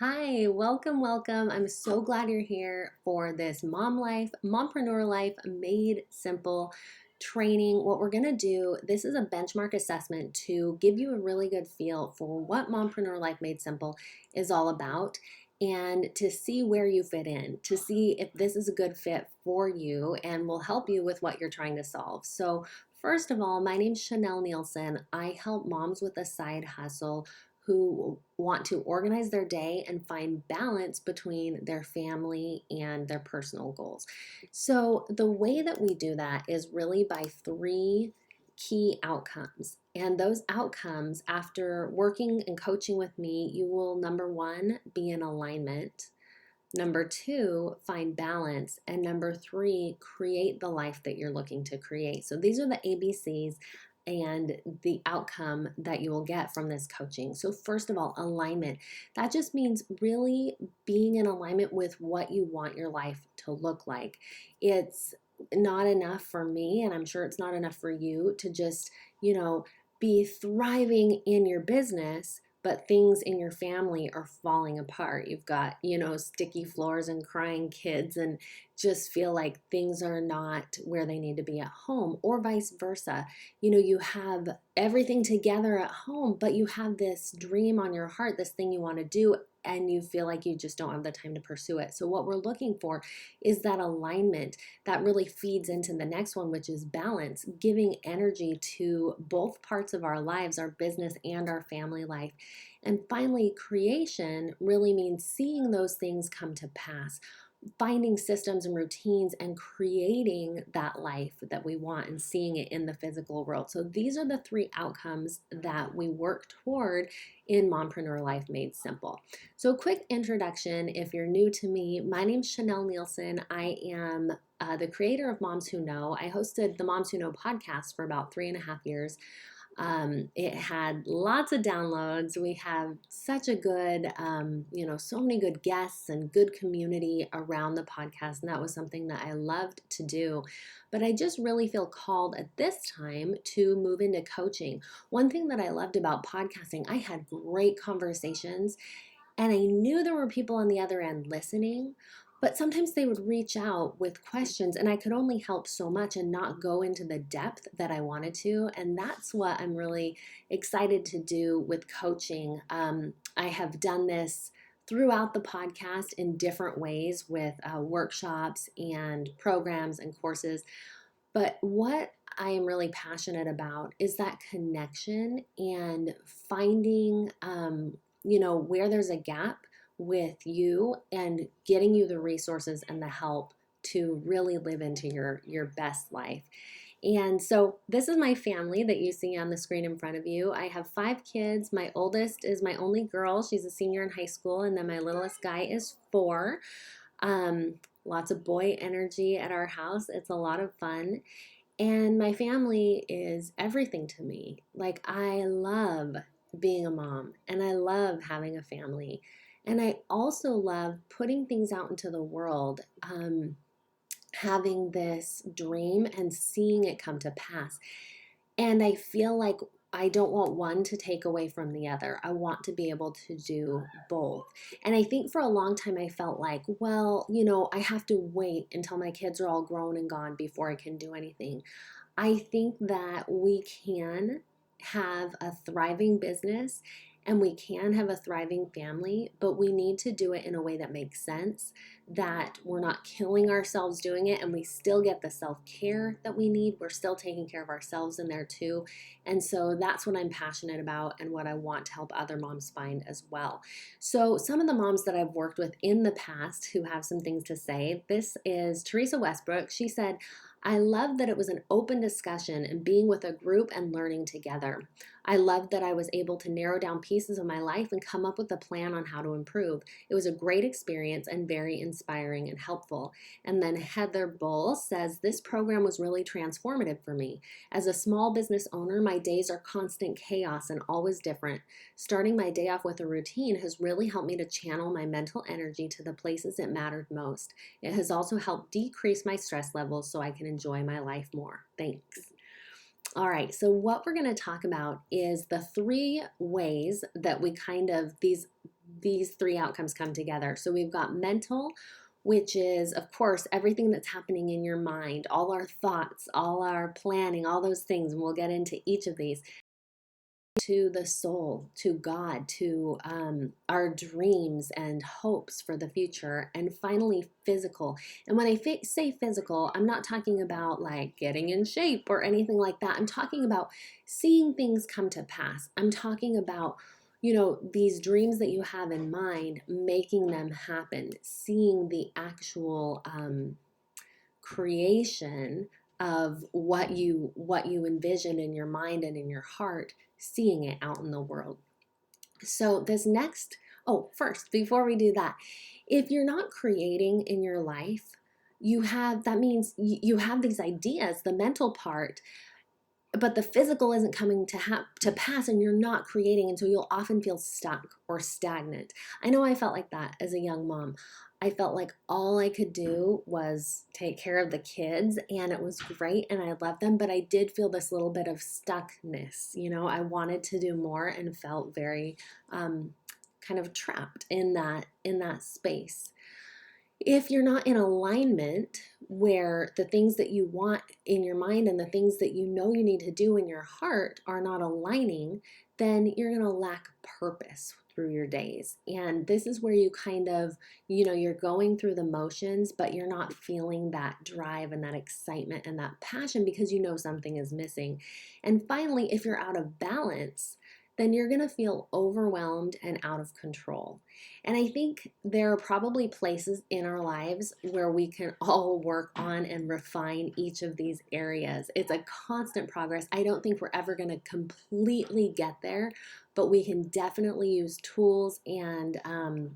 Hi, welcome. I'm so glad you're here for this mompreneur life made simple training. What we're going to do, this is a benchmark assessment to give you a really good feel for what mompreneur life made simple is all about and to see where you fit in, to see if this is a good fit for you and will help you with what you're trying to solve. So, first of all, my name's Chanel Nielsen. I help moms with a side hustle who want to organize their day and find balance between their family and their personal goals. So, the way that we do that is really by three key outcomes. And those outcomes, after working and coaching with me, you will number one, be in alignment. Number two, find balance. And number three, create the life that you're looking to create. So these are the ABCs and the outcome that you will get from this coaching. So, first of all, alignment. That just means really being in alignment with what you want your life to look like. It's not enough for me, and I'm sure it's not enough for you to just, be thriving in your business, but things in your family are falling apart. You've got, sticky floors and crying kids and just feel like things are not where they need to be at home, or vice versa. You have everything together at home, but you have this dream on your heart, this thing you want to do, and you feel like you just don't have the time to pursue it. So what we're looking for is that alignment that really feeds into the next one, which is balance, giving energy to both parts of our lives, our business and our family life. And finally, creation really means seeing those things come to pass, finding systems and routines and creating that life that we want and seeing it in the physical world. So these are the three outcomes that we work toward in Mompreneur Life Made Simple. So, quick introduction if you're new to me, my name's Chanel Nielsen. I am the creator of Moms Who Know. I hosted the Moms Who Know podcast for about 3.5 years. It had lots of downloads. We have such a good, so many good guests and good community around the podcast. And that was something that I loved to do. But I just really feel called at this time to move into coaching. One thing that I loved about podcasting, I had great conversations and I knew there were people on the other end listening, but sometimes they would reach out with questions, and I could only help so much and not go into the depth that I wanted to. And that's what I'm really excited to do with coaching. I have done this throughout the podcast in different ways with workshops and programs and courses. But what I am really passionate about is that connection and finding, where there's a gap with you and getting you the resources and the help to really live into your best life. And so this is my family that you see on the screen in front of you. I have 5 kids. My oldest is my only girl. She's a senior in high school. And then my littlest guy is 4. Um, Lots of boy energy at our house. It's a lot of fun. And my family is everything to me. Like, I love being a mom and I love having a family. And I also love putting things out into the world, having this dream and seeing it come to pass. And I feel like I don't want one to take away from the other. I want to be able to do both. And I think for a long time I felt like, well, I have to wait until my kids are all grown and gone before I can do anything. I think that we can have a thriving business and we can have a thriving family, but we need to do it in a way that makes sense, that we're not killing ourselves doing it, and we still get the self-care that we need. We're still taking care of ourselves in there too. And so that's what I'm passionate about and what I want to help other moms find as well. So some of the moms that I've worked with in the past who have some things to say, this is Teresa Westbrook. She said, I love that it was an open discussion and being with a group and learning together. I loved that I was able to narrow down pieces of my life and come up with a plan on how to improve. It was a great experience and very inspiring and helpful. And then Heather Bull says, this program was really transformative for me. As a small business owner, my days are constant chaos and always different. Starting my day off with a routine has really helped me to channel my mental energy to the places that mattered most. It has also helped decrease my stress levels so I can enjoy my life more. Thanks. All right, so what we're going to talk about is the 3 ways that we these these three outcomes come together. So we've got mental, which is, of course, everything that's happening in your mind, all our thoughts, all our planning, all those things. And we'll get into each of these. To the soul, to God, to our dreams and hopes for the future, and finally physical. And when I say physical, I'm not talking about like getting in shape or anything like that. I'm talking about seeing things come to pass. I'm talking about, you know, these dreams that you have in mind, making them happen, seeing the actual creation of what you envision in your mind and in your heart, seeing it out in the world. So this next, oh, first, before we do that, if you're not creating in your life, that means you have these ideas, the mental part, but the physical isn't coming to pass, and you're not creating, and so you'll often feel stuck or stagnant. I know I felt like that as a young mom. I felt like all I could do was take care of the kids, and it was great and I loved them, but I did feel this little bit of stuckness. You know, I wanted to do more and felt very kind of trapped in that space. If you're not in alignment where the things that you want in your mind and the things that you know you need to do in your heart are not aligning, then you're going to lack purpose through your days. And this is where you kind of, you know, you're going through the motions, but you're not feeling that drive and that excitement and that passion because you know something is missing. And finally, if you're out of balance, then you're going to feel overwhelmed and out of control. And I think there are probably places in our lives where we can all work on and refine each of these areas. It's a constant progress. I don't think we're ever going to completely get there, but we can definitely use tools and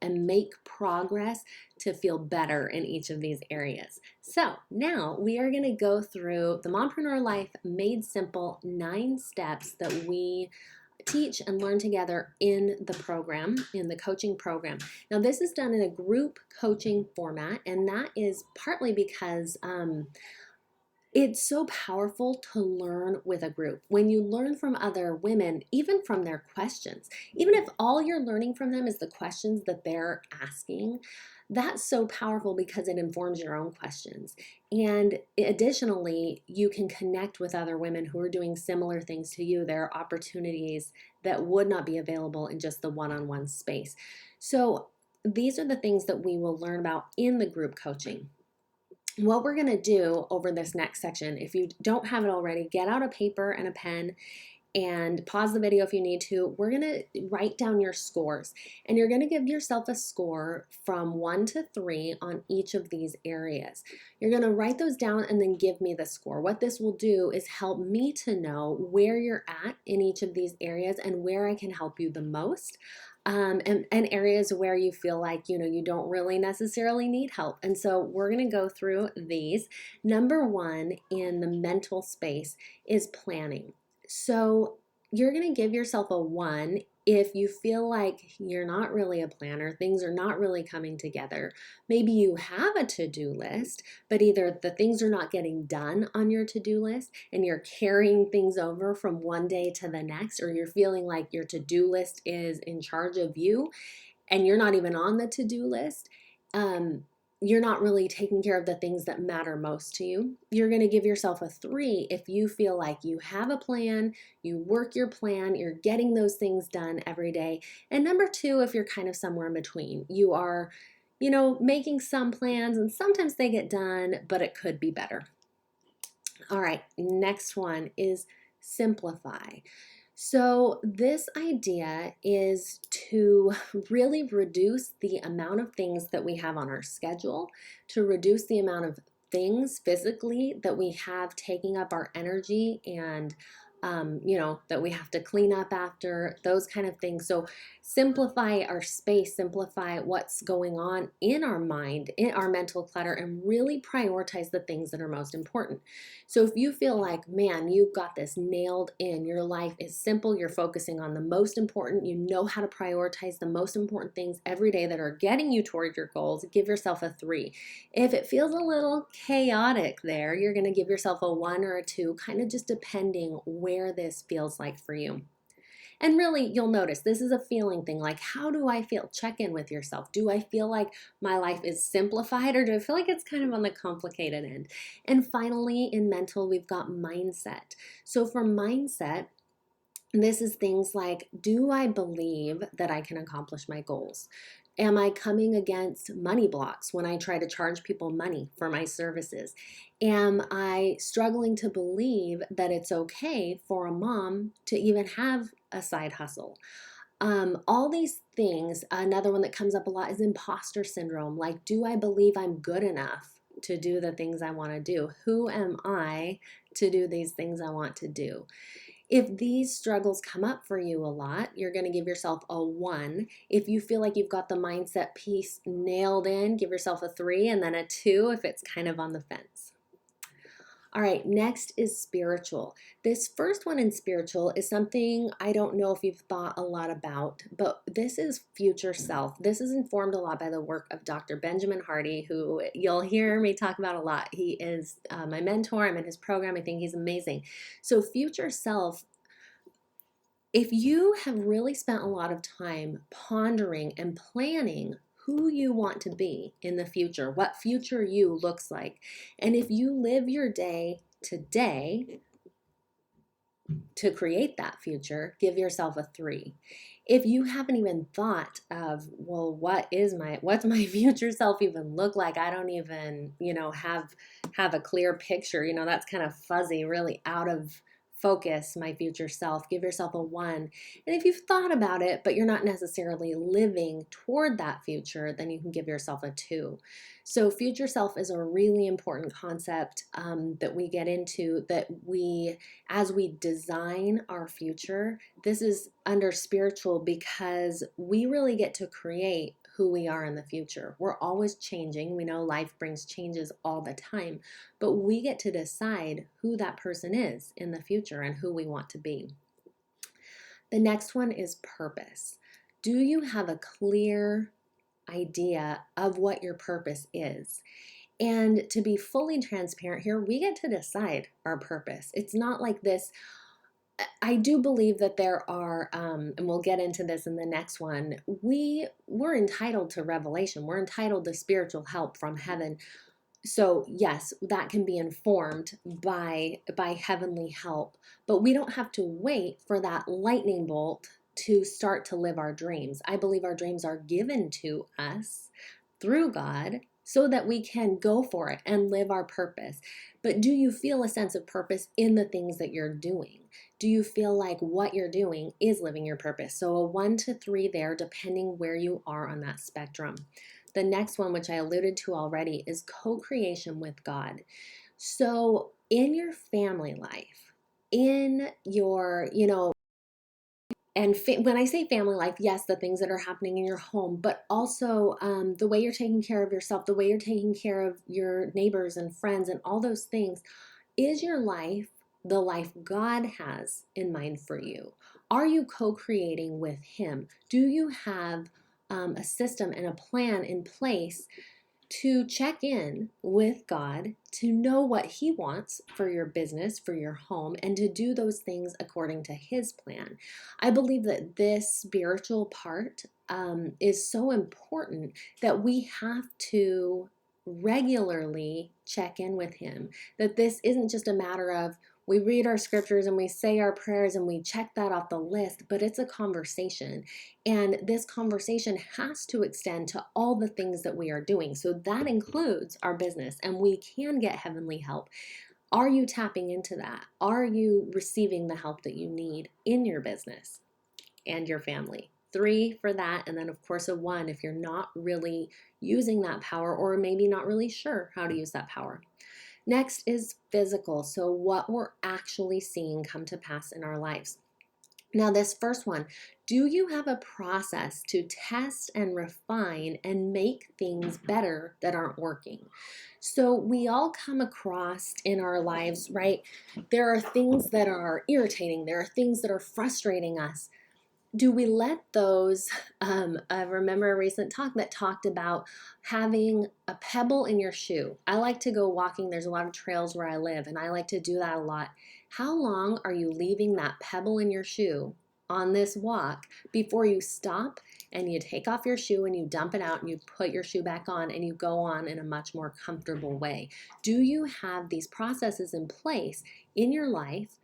make progress to feel better in each of these areas. So now we are going to go through the Mompreneur Life Made Simple 9 steps that we teach and learn together in the program, in the coaching program. Now, this is done in a group coaching format, and that is partly because it's so powerful to learn with a group. When you learn from other women, even from their questions, even if all you're learning from them is the questions that they're asking, that's so powerful because it informs your own questions. And additionally, you can connect with other women who are doing similar things to you. There are opportunities that would not be available in just the one-on-one space. So these are the things that we will learn about in the group coaching. What we're going to do over this next section, if you don't have it already, get out a paper and a pen and pause the video if you need to. We're going to write down your scores, and you're going to give yourself a score from 1 to 3 on each of these areas. You're going to write those down and then give me the score. What this will do is help me to know where you're at in each of these areas and where I can help you the most. And areas where you feel like, you know, you don't really necessarily need help. And so we're going to go through these. Number 1 in the mental space is planning. So you're going to give yourself a 1 if you feel like you're not really a planner, things are not really coming together. Maybe you have a to-do list, but either the things are not getting done on your to-do list and you're carrying things over from one day to the next, or you're feeling like your to-do list is in charge of you and you're not even on the to-do list. You're not really taking care of the things that matter most to you. You're going to give yourself a 3 if you feel like you have a plan, you work your plan, you're getting those things done every day. And number 2, if you're kind of somewhere in between, you are, you know, making some plans and sometimes they get done, but it could be better. All right, next one is simplify. So this idea is to really reduce the amount of things that we have on our schedule, to reduce the amount of things physically that we have taking up our energy and you know, that we have to clean up after, those kind of things. So simplify our space, simplify what's going on in our mind, in our mental clutter, and really prioritize the things that are most important. So if you feel like, man, you've got this nailed in, your life is simple, you're focusing on the most important, you know how to prioritize the most important things every day that are getting you toward your goals, give yourself a 3. If it feels a little chaotic there, you're going to give yourself a 1 or a 2, kind of just depending where this feels like for you. And really, you'll notice this is a feeling thing. Like, how do I feel? Check in with yourself. Do I feel like my life is simplified, or do I feel like it's kind of on the complicated end? And finally, in mental, we've got mindset. So for mindset, this is things like, do I believe that I can accomplish my goals? Am I coming against money blocks when I try to charge people money for my services? Am I struggling to believe that it's okay for a mom to even have a side hustle? All these things. Another one that comes up a lot is imposter syndrome. Like, do I believe I'm good enough to do the things I want to do? Who am I to do these things I want to do? If these struggles come up for you a lot, you're going to give yourself a 1. If you feel like you've got the mindset piece nailed in, give yourself a 3, and then a 2 if it's kind of on the fence. All right, next is spiritual. This first one in spiritual is something I don't know if you've thought a lot about, but this is future self. This is informed a lot by the work of Dr. Benjamin Hardy, who you'll hear me talk about a lot. He is my mentor. I'm in his program. I think he's amazing. So future self, if you have really spent a lot of time pondering and planning who you want to be in the future, what future you looks like, and if you live your day today to create that future, give yourself a 3. If you haven't even thought of, well, what's my future self even look like? I don't even, have a clear picture. That's kind of fuzzy, really out of focus, my future self. Give yourself a 1. And if you've thought about it, but you're not necessarily living toward that future, then you can give yourself a 2. So future self is a really important concept that we get into, as we design our future. This is under spiritual because we really get to create who we are in the future. We're always changing. We know life brings changes all the time, but we get to decide who that person is in the future and who we want to be. The next one is purpose. Do you have a clear idea of what your purpose is? And to be fully transparent here, we get to decide our purpose. It's not like this. I do believe that there are, and we'll get into this in the next one, we're entitled to revelation. We're entitled to spiritual help from heaven. So yes, that can be informed by heavenly help, but we don't have to wait for that lightning bolt to start to live our dreams. I believe our dreams are given to us through God so that we can go for it and live our purpose. But do you feel a sense of purpose in the things that you're doing? Do you feel like what you're doing is living your purpose? So a 1 to 3 there, depending where you are on that spectrum. The next one, which I alluded to already, is co-creation with God. So in your family life, in your, and when I say family life, yes, the things that are happening in your home, but also the way you're taking care of yourself, the way you're taking care of your neighbors and friends and all those things. Is your life the life God has in mind for you? Are you co-creating with Him? Do you have a system and a plan in place to check in with God, to know what He wants for your business, for your home, and to do those things according to His plan? I believe that this spiritual part is so important that we have to regularly check in with Him. That this isn't just a matter of we read our scriptures and we say our prayers and we check that off the list, but it's a conversation. And this conversation has to extend to all the things that we are doing. So that includes our business, and we can get heavenly help. Are you tapping into that? Are you receiving the help that you need in your business and your family? 3 for that, and then of course a 1 if you're not really using that power or maybe not really sure how to use that power. Next is physical, so what we're actually seeing come to pass in our lives. Now this first one, do you have a process to test and refine and make things better that aren't working? So we all come across in our lives, right? There are things that are irritating. There are things that are frustrating us. Do we let those, I remember a recent talk that talked about having a pebble in your shoe. I like to go walking. There's a lot of trails where I live, and I like to do that a lot. How long are you leaving that pebble in your shoe on this walk before you stop and you take off your shoe and you dump it out and you put your shoe back on and you go on in a much more comfortable way? Do you have these processes in place in your life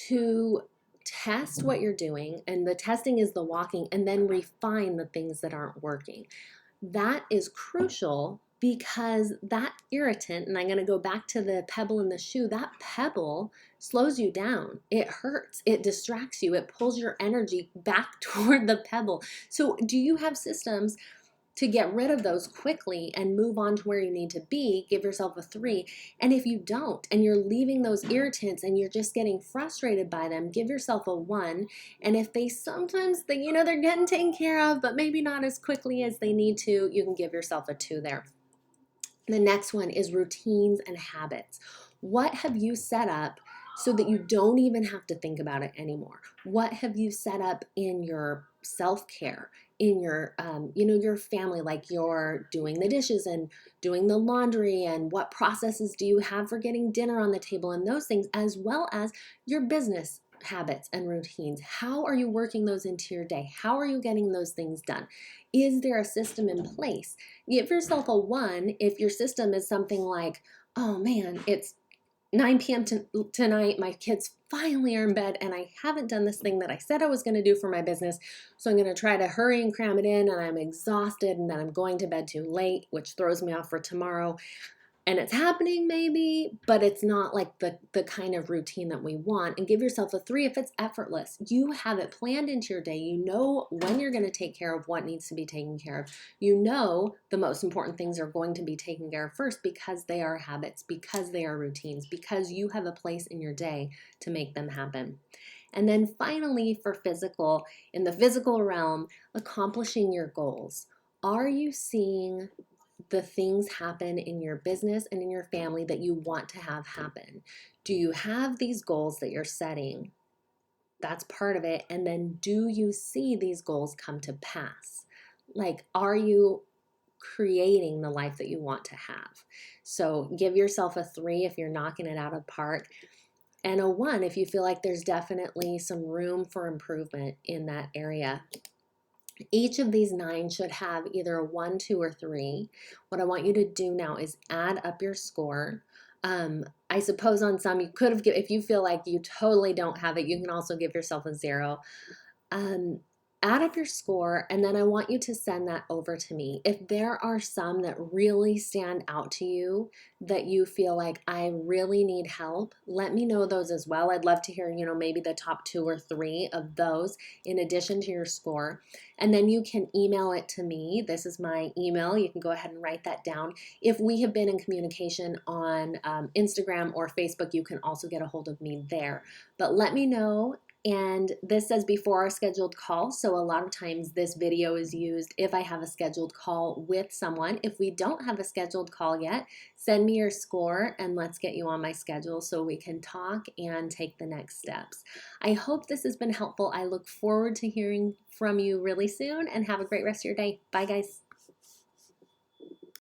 to test what you're doing? And the testing is the walking, and then refine the things that aren't working. That is crucial, because that irritant, and I'm going to go back to the pebble in the shoe, that pebble slows you down. It hurts, it distracts you, it pulls your energy back toward the pebble. So do you have systems to get rid of those quickly and move on to where you need to be? Give yourself a 3. And if you don't, and you're leaving those irritants and you're just getting frustrated by them, give yourself a 1. And if they sometimes, they're getting taken care of, but maybe not as quickly as they need to, you can give yourself a 2 there. The next one is routines and habits. What have you set up so that you don't even have to think about it anymore? What have you set up in your self-care, in your, your family, like you're doing the dishes and doing the laundry, and what processes do you have for getting dinner on the table, and those things, as well as your business habits and routines? How are you working those into your day? How are you getting those things done? Is there a system in place? Give yourself a 1 if your system is something like, oh man, it's 9 p.m. tonight, my kids finally are in bed, and I haven't done this thing that I said I was going to do for my business, so I'm going to try to hurry and cram it in, and I'm exhausted, and then I'm going to bed too late, which throws me off for tomorrow. And it's happening maybe, but it's not like the kind of routine that we want. And give yourself a 3 if it's effortless. You have it planned into your day. You know when you're going to take care of what needs to be taken care of. You know the most important things are going to be taken care of first, because they are habits, because they are routines, because you have a place in your day to make them happen. And then finally, for physical, in the physical realm, accomplishing your goals. Are you seeing the things happen in your business and in your family that you want to have happen? Do you have these goals that you're setting? That's part of it. And then do you see these goals come to pass? Like, are you creating the life that you want to have? So give yourself a 3 if you're knocking it out of the park, and a 1 if you feel like there's definitely some room for improvement in that area. Each of these 9 should have either a 1, 2, or 3. What I want you to do now is add up your score. I suppose on some you could have, if you feel like you totally don't have it, you can also give yourself a 0. Add up your score, and then I want you to send that over to me. If there are some that really stand out to you, that you feel like I really need help, let me know those as well. I'd love to hear, maybe the top 2 or 3 of those in addition to your score. And then you can email it to me. This is my email. You can go ahead and write that down. If we have been in communication on Instagram or Facebook, you can also get a hold of me there. But let me know. And this says before our scheduled call, so a lot of times this video is used if I have a scheduled call with someone. If we don't have a scheduled call yet, send me your score and let's get you on my schedule so we can talk and take the next steps. I hope this has been helpful. I look forward to hearing from you really soon, and have a great rest of your day. Bye, guys.